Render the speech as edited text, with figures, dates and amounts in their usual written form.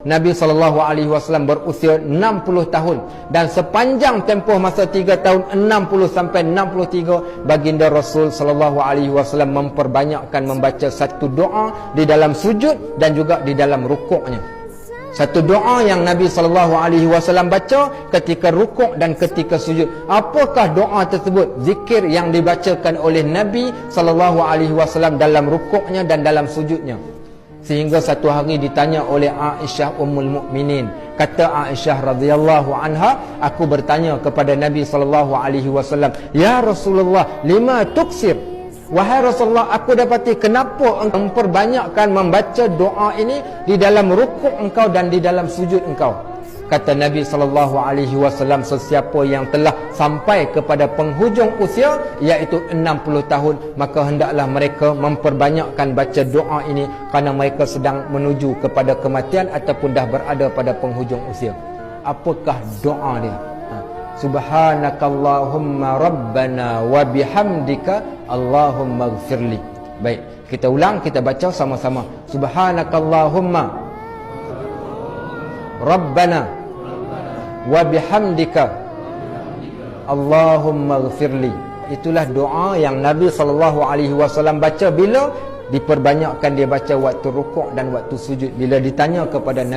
Nabi SAW berusia 60 tahun dan sepanjang tempoh masa 3 tahun 60 sampai 63 baginda Rasul SAW memperbanyakkan membaca satu doa di dalam sujud dan juga di dalam rukuknya. Satu doa yang Nabi SAW baca ketika rukuk dan ketika sujud. Apakah doa tersebut? Zikir yang dibacakan oleh Nabi SAW dalam rukuknya dan dalam sujudnya. Sehingga satu hari ditanya oleh Aisyah Ummul Mukminin. Kata Aisyah radhiyallahu anha, aku bertanya kepada Nabi SAW, "Ya Rasulullah, lima tuksir?" Wahai Rasulullah, aku dapati kenapa engkau memperbanyakkan membaca doa ini di dalam rukuk engkau dan di dalam sujud engkau? Kata Nabi SAW, sesiapa yang telah sampai kepada penghujung usia, iaitu 60 tahun, maka hendaklah mereka memperbanyakkan baca doa ini kerana mereka sedang menuju kepada kematian ataupun dah berada pada penghujung usia. Apakah doa dia? Subhanakallahumma rabbana wa bihamdika Allahumma gfirli. Baik, kita ulang, kita baca sama-sama. Subhanakallahumma rabbana wa bihamdika Allahumma gfirli. Itulah doa yang Nabi SAW baca bila diperbanyakkan dia baca waktu rukuk dan waktu sujud. Bila ditanya kepada Nabi